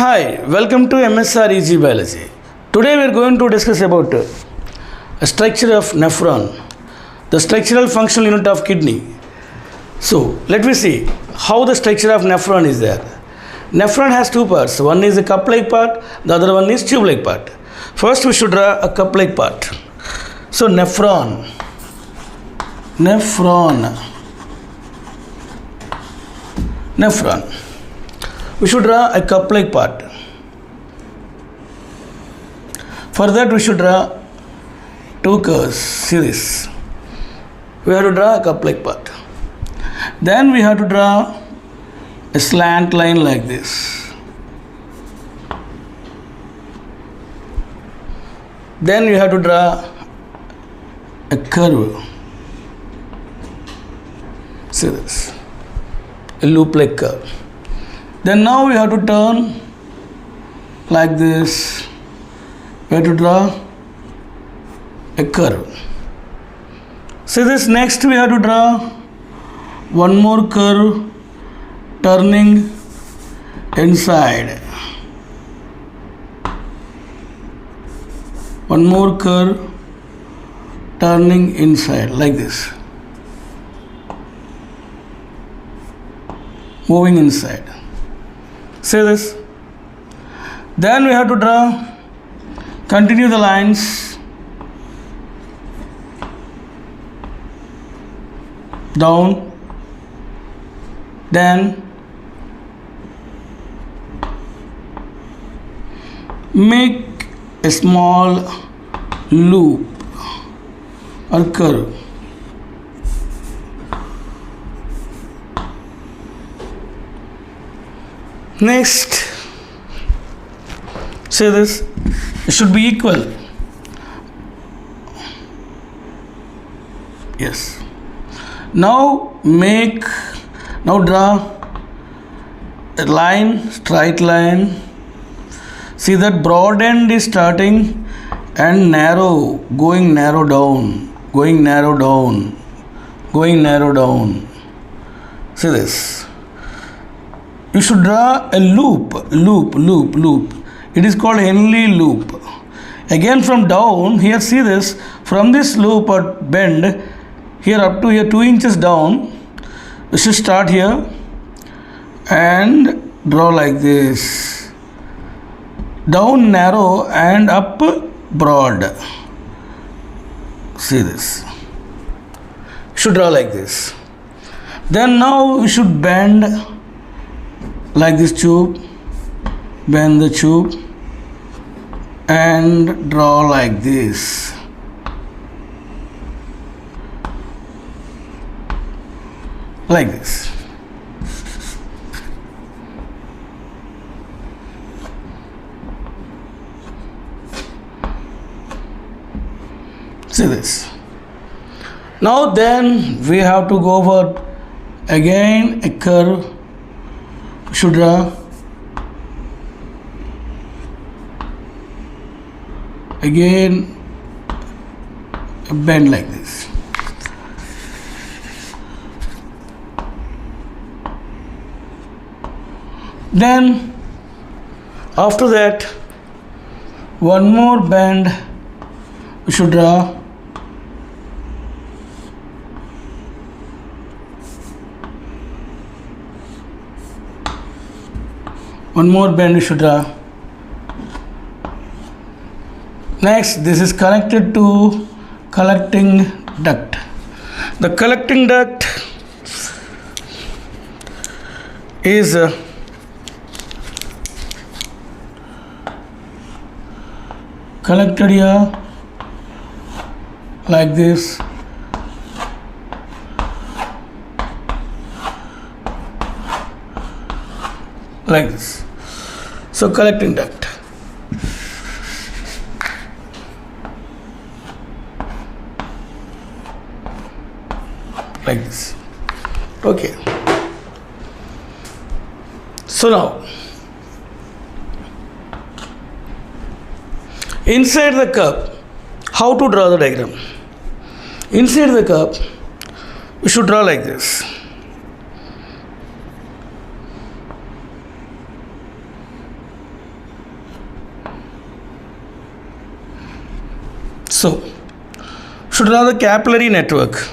Hi, welcome to M.S.R Easy Biology. Today we are going to discuss about a structure of nephron, the structural functional unit of kidney. So, let me see how the structure of nephron is there. Nephron has two parts. One is a cup-like part, the other one is tube-like part. First we should draw a cup-like part. So, nephron. We should draw a cup-like part. For that we should draw two curves. See this. We have to draw a cup-like part. Then we have to draw a slant line like this. Then we have to draw a curve. See this. A loop-like curve. Then now we have to turn like this. We have to draw a curve. See this. Next we have to draw one more curve turning inside. One more curve turning inside like this. Moving inside. See this. Then we have to continue the lines down, then make a small loop or curve. Next, say this, it should be equal. Yes. Now draw a line, straight line. See that broad end is starting and narrow, going narrow down. See this. You should draw a loop. It is called Henle loop. Again from down, here see this, from this loop or bend, here up to here 2 inches down, you should start here and draw like this. Down narrow and up broad. See this. You should draw like this. Then now you should bend like this tube, bend the tube and draw like this. Like this. See this. Now then we have to go for again a curve. Should draw again a bend like this. Then after that one more bend we should draw. One more bend we should draw. Next, this is connected to collecting duct. The collecting duct is collected here like this. Like this. So collecting duct. Like this. Okay. So now inside the cup, how to draw the diagram? Inside the cup, we should draw like this. So, should draw the capillary network.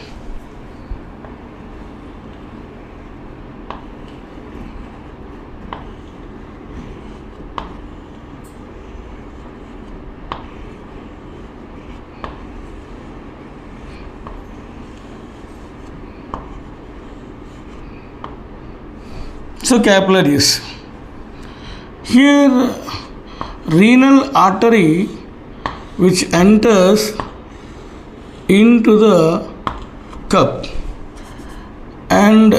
So capillaries. Here renal artery which enters into the cup and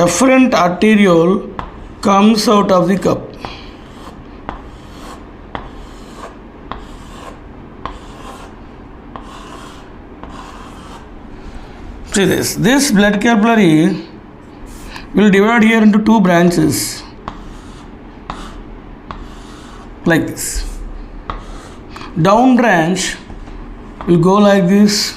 efferent arteriole comes out of the cup. See this blood capillary will divide here into two branches like this. Down branch will go like this.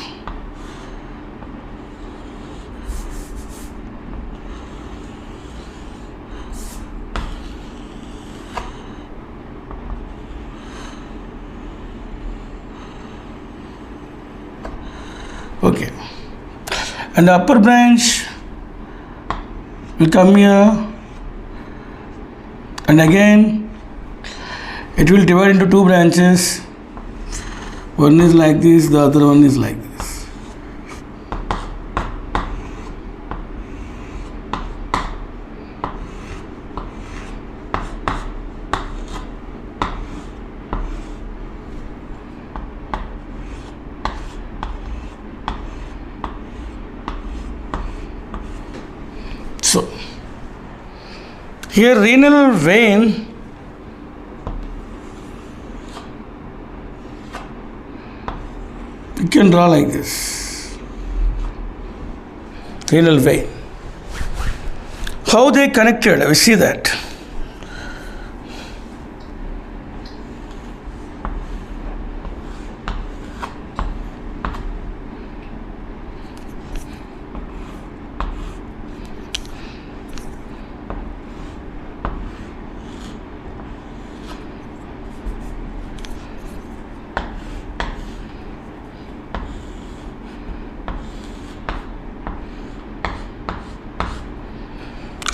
Okay. And the upper branch will come here, and again it will divide into two branches. One is like this, the other one is like this. So, here renal vein you can draw like this. Renal vein. How they connected? We see that.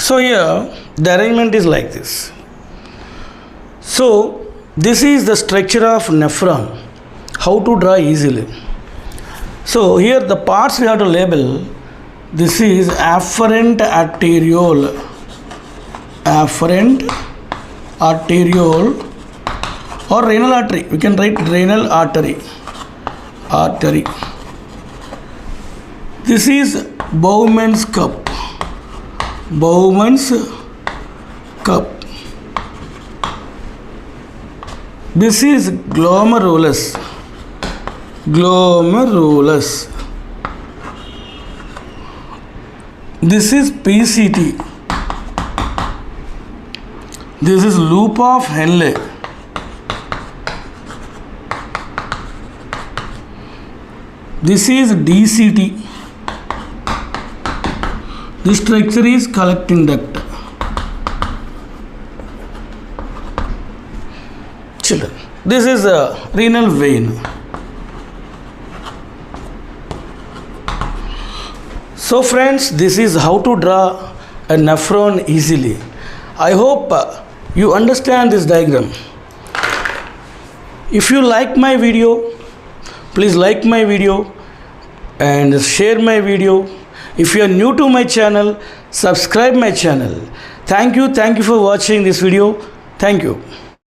So here the arrangement is like this. So this is the structure of nephron. How to draw easily. So here the parts we have to label. This is afferent arteriole. Afferent arteriole or renal artery. We can write renal artery. Artery. This is Bowman's cup. Bowman's cup. This is glomerulus. Glomerulus. This is PCT. This is loop of Henle. This is DCT. This structure is collecting duct. Children, this is a renal vein. So friends, this is how to draw a nephron easily. I hope you understand this diagram. If you like my video, please like my video and share my video. If you are new to my channel, subscribe my channel. Thank you for watching this video. Thank you.